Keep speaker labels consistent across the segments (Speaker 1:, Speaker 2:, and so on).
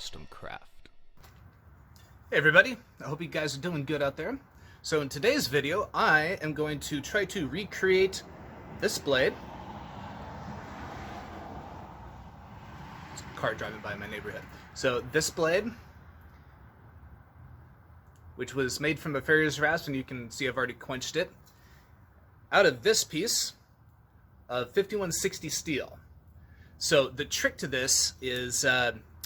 Speaker 1: custom craft.
Speaker 2: Hey everybody, I hope you guys are doing good out there. So in today's video, I am going to try to recreate this blade. There's a car driving by my neighborhood. So this blade, which was made from a farrier's rasp, and you can see I've already quenched it, out of this piece of 5160 steel. So the trick to this is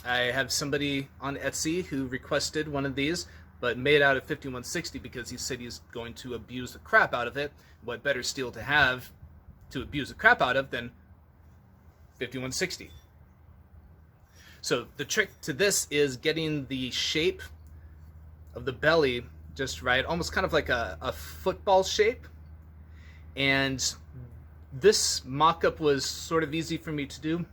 Speaker 2: I have somebody on Etsy who requested one of these, but made out of 5160 because he said he's going to abuse the crap out of it. What better steel to have to abuse the crap out of than 5160? So the trick to this is getting the shape of the belly just right, almost kind of like a football shape. And this mock-up was sort of easy for me to do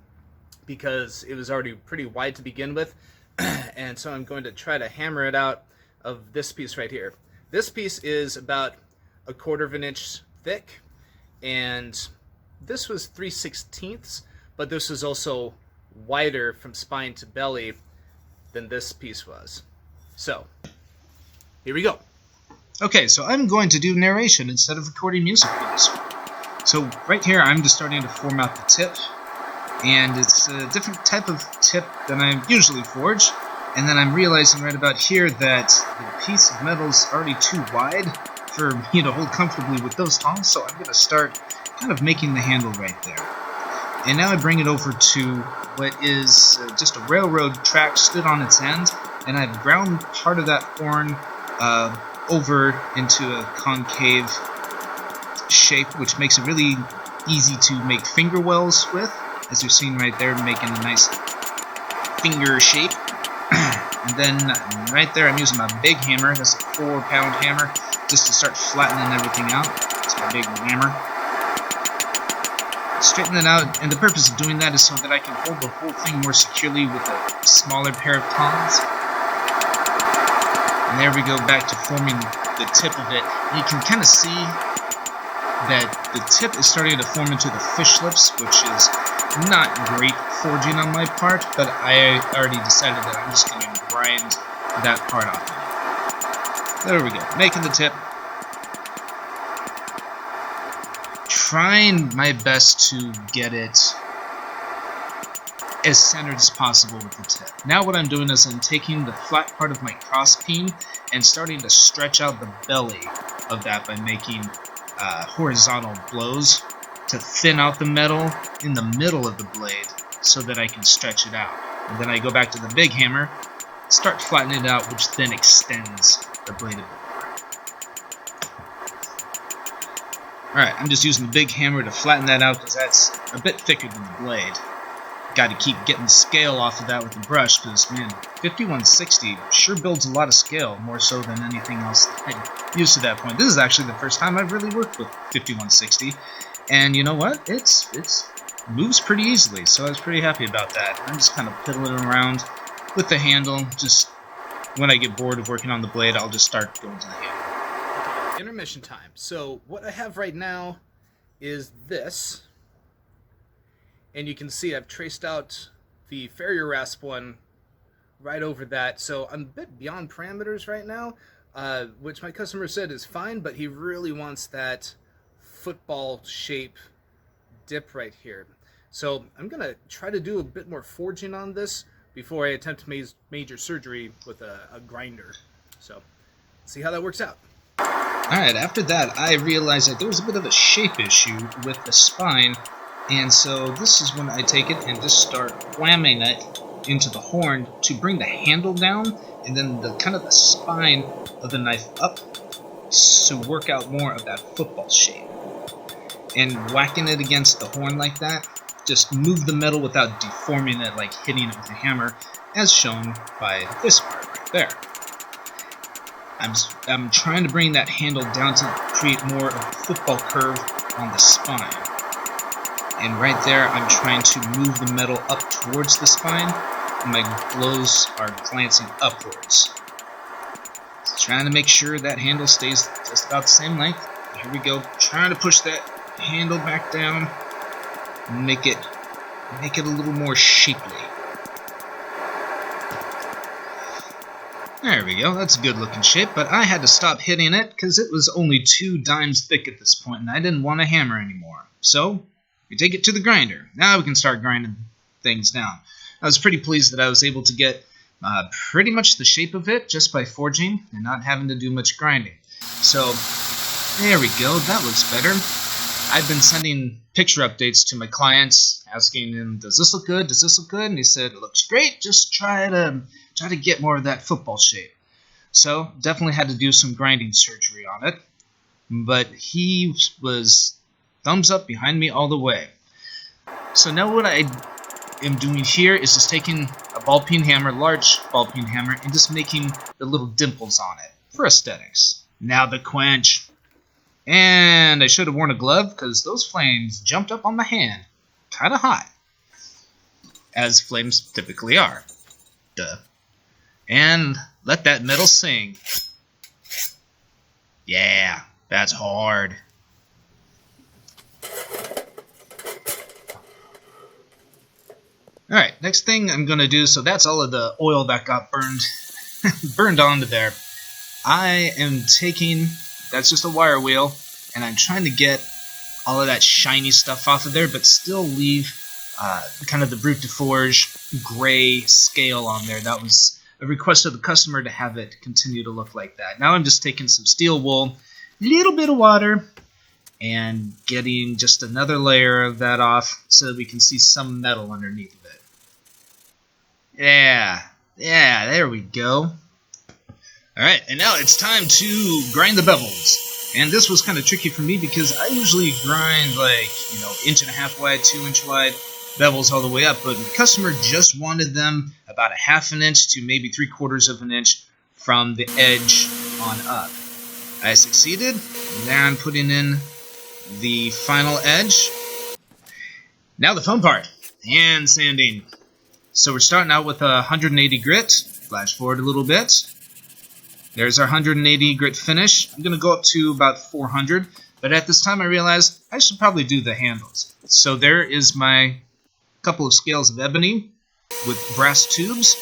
Speaker 2: because it was already pretty wide to begin with. And so I'm going to try to hammer it out of this piece right here. This piece is about 1/4 of an inch thick, and this was 3/16, but this was also wider from spine to belly than this piece was. So here we go.
Speaker 3: Okay, so I'm going to do narration instead of recording music for this one. So right here I'm just starting to form out the tip, and it's a different type of tip than I usually forge, and then I'm realizing right about here that the piece of metal is already too wide for me to hold comfortably with those tongs, so I'm going to start kind of making the handle right there. And now I bring it over to what is just a railroad track stood on its end, and I've ground part of that horn over into a concave shape, which makes it really easy to make finger wells with, as you're seeing right there, making a nice finger shape. And then right there I'm using my big hammer. That's a 4-pound hammer, just to start flattening everything out. It's my big hammer. Straighten it out, and the purpose of doing that is so that I can hold the whole thing more securely with a smaller pair of tongs. And there we go, back to forming the tip of it. You can kind of see that the tip is starting to form into the fish lips, which is not great forging on my part, but I already decided that I'm just going to grind that part off. There we go, making the tip. Trying my best to get it as centered as possible with the tip. Now what I'm doing is I'm taking the flat part of my crosspeen and starting to stretch out the belly of that by making horizontal blows to thin out the metal in the middle of the blade so that I can stretch it out. And then I go back to the big hammer, start flattening it out, which then extends the blade a bit more. Alright, I'm just using the big hammer to flatten that out because that's a bit thicker than the blade. Got to keep getting the scale off of that with the brush because, man, 5160 sure builds a lot of scale, more so than anything else I'd used to that point. This is actually the first time I've really worked with 5160, and you know what? It's moves pretty easily, so I was pretty happy about that. I'm just kind of piddling around with the handle. Just when I get bored of working on the blade, I'll just start going to the handle.
Speaker 2: Intermission time. So what I have right now is this. And you can see I've traced out the farrier rasp one right over that. So I'm a bit beyond parameters right now, which my customer said is fine, but he really wants that football shape dip right here. So I'm going to try to do a bit more forging on this before I attempt major surgery with a grinder. So see how that works out.
Speaker 3: Alright, after that I realized that there was a bit of a shape issue with the spine. And so this is when I take it and just start whamming it into the horn to bring the handle down, and then the kind of the spine of the knife up to work out more of that football shape. And whacking it against the horn like that, just move the metal without deforming it, like hitting it with a hammer, as shown by this part right there. I'm trying to bring that handle down to create more of a football curve on the spine. And right there, I'm trying to move the metal up towards the spine, and my blows are glancing upwards. Trying to make sure that handle stays just about the same length. Here we go, trying to push that handle back down, make it a little more shapely. There we go, that's a good looking shape, but I had to stop hitting it because it was only 2 dimes thick at this point and I didn't want a hammer anymore. So, we take it to the grinder. Now we can start grinding things down. I was pretty pleased that I was able to get pretty much the shape of it just by forging and not having to do much grinding. So, there we go, that looks better. I've been sending picture updates to my clients, asking them, does this look good, does this look good? And he said, it looks great, just try to get more of that football shape. So, definitely had to do some grinding surgery on it. But he was thumbs up behind me all the way. So now what I am doing here is just taking a ball peen hammer, large ball peen hammer, and just making the little dimples on it for aesthetics. Now the quench. And I should have worn a glove because those flames jumped up on my hand. Kind of hot. As flames typically are. Duh. And let that metal sing. Yeah, that's hard. Alright, next thing I'm going to do, so that's all of the oil that got burned onto there. I am taking, that's just a wire wheel, and I'm trying to get all of that shiny stuff off of there, but still leave kind of the Brute de Forge gray scale on there. That was a request of the customer to have it continue to look like that. Now I'm just taking some steel wool, a little bit of water, and getting just another layer of that off so that we can see some metal underneath of it. Yeah, there we go. Alright, and now it's time to grind the bevels. And this was kind of tricky for me because I usually grind like, 1.5 wide, 2 inch wide bevels all the way up, but the customer just wanted them about 1/2 inch to maybe 3/4 inch from the edge on up. I succeeded. Now I'm putting in the final edge. Now the fun part, hand sanding. So we're starting out with 180 grit. Flash forward a little bit. There's our 180 grit finish. I'm going to go up to about 400, but at this time I realized I should probably do the handles. So there is my couple of scales of ebony with brass tubes.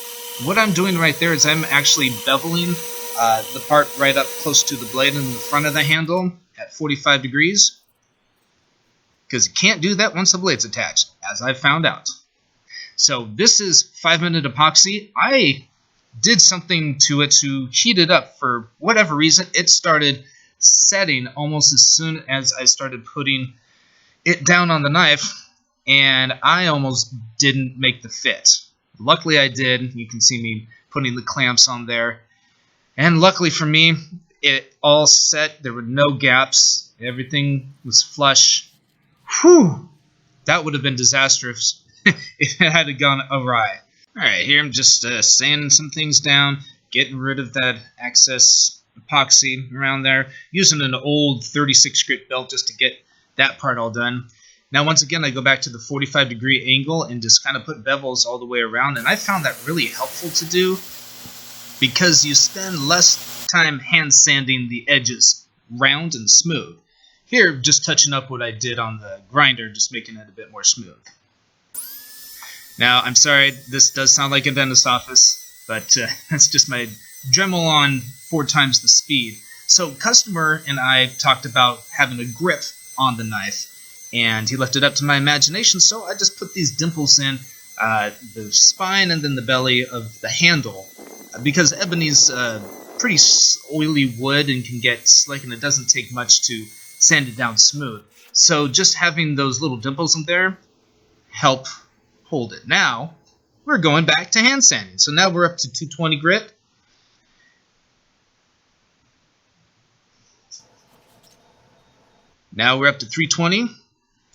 Speaker 3: What I'm doing right there is I'm actually beveling the part right up close to the blade in the front of the handle at 45 degrees. Because you can't do that once the blade's attached, as I've found out. So this is 5-minute epoxy. I did something to it to heat it up. For whatever reason, it started setting almost as soon as I started putting it down on the knife, and I almost didn't make the fit. Luckily I did. You can see me putting the clamps on there. And luckily for me, it all set. There were no gaps. Everything was flush. Whew! That would have been disastrous if it had gone awry. Alright, here I'm just sanding some things down, getting rid of that excess epoxy around there, using an old 36 grit belt just to get that part all done. Now once again I go back to the 45 degree angle and just kind of put bevels all the way around, and I found that really helpful to do because you spend less time hand sanding the edges round and smooth. Here, just touching up what I did on the grinder, just making it a bit more smooth. Now, I'm sorry, this does sound like a dentist office, but that's just my Dremel on 4 times the speed. So, customer and I talked about having a grip on the knife, and he left it up to my imagination, so I just put these dimples in the spine and then the belly of the handle, because ebony's pretty oily wood and can get slick, and it doesn't take much to sand it down smooth. So just having those little dimples in there help hold it. Now we're going back to hand sanding. So now we're up to 220 grit. Now we're up to 320.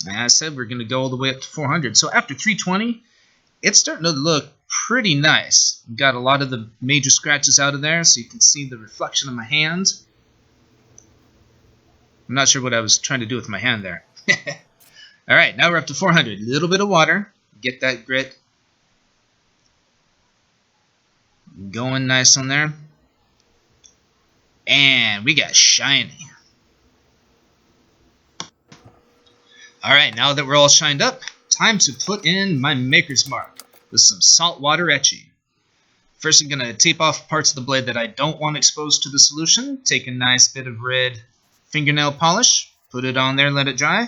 Speaker 3: And I said we're going to go all the way up to 400. So after 320, it's starting to look pretty nice. Got a lot of the major scratches out of there, so you can see the reflection of my hands. I'm not sure what I was trying to do with my hand there. Alright, now we're up to 400. A little bit of water. Get that grit going nice on there. And we got shiny. Alright, now that we're all shined up, time to put in my maker's mark with some saltwater etching. First, I'm going to tape off parts of the blade that I don't want exposed to the solution. Take a nice bit of red fingernail polish, put it on there, let it dry.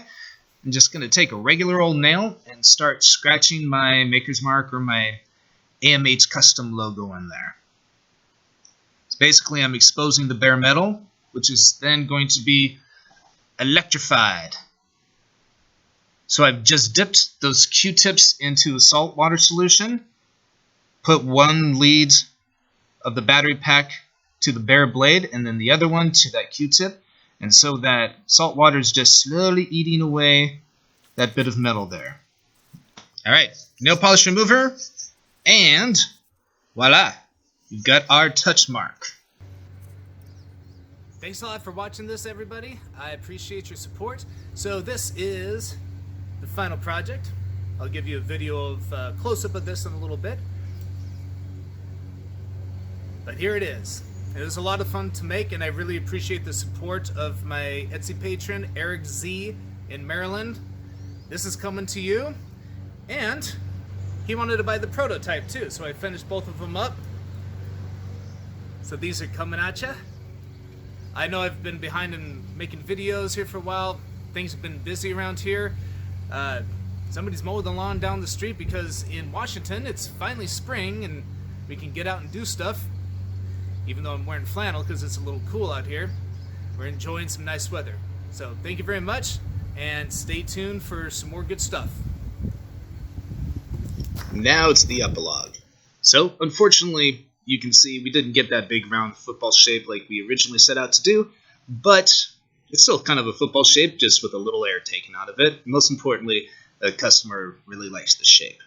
Speaker 3: I'm just going to take a regular old nail and start scratching my Maker's Mark or my AMH custom logo in there. So basically, I'm exposing the bare metal, which is then going to be electrified. So I've just dipped those Q-tips into a salt water solution, put one lead of the battery pack to the bare blade, and then the other one to that Q-tip, and so that salt water is just slowly eating away that bit of metal there. Alright, nail polish remover, and voila, we've got our touch mark.
Speaker 2: Thanks a lot for watching this, everybody. I appreciate your support. So this is the final project. I'll give you a video of close-up of this in a little bit. But here it is. It was a lot of fun to make, and I really appreciate the support of my Etsy patron, Eric Z in Maryland. This is coming to you, and he wanted to buy the prototype too, so I finished both of them up. So these are coming at ya. I know I've been behind in making videos here for a while. Things have been busy around here. Somebody's mowing the lawn down the street because in Washington it's finally spring and we can get out and do stuff. Even though I'm wearing flannel because it's a little cool out here, we're enjoying some nice weather. So thank you very much, and stay tuned for some more good stuff.
Speaker 3: Now it's the epilogue. So, unfortunately, you can see we didn't get that big round football shape like we originally set out to do, but it's still kind of a football shape, just with a little air taken out of it. Most importantly, the customer really likes the shape.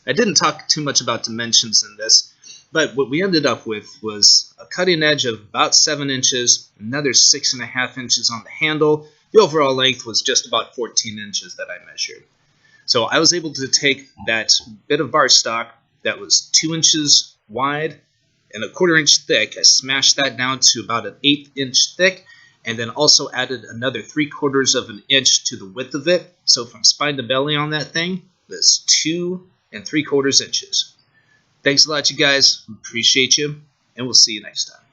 Speaker 3: I didn't talk too much about dimensions in this, but what we ended up with was a cutting edge of about 7 inches, another 6.5 inches on the handle. The overall length was just about 14 inches that I measured. So I was able to take that bit of bar stock that was 2 inches wide and a 1/4 inch thick. I smashed that down to about an 1/8 inch thick, and then also added another 3/4 of an inch to the width of it. So from spine to belly on that thing, that's 2 3/4 inches. Thanks a lot, you guys. Appreciate you, and we'll see you next time.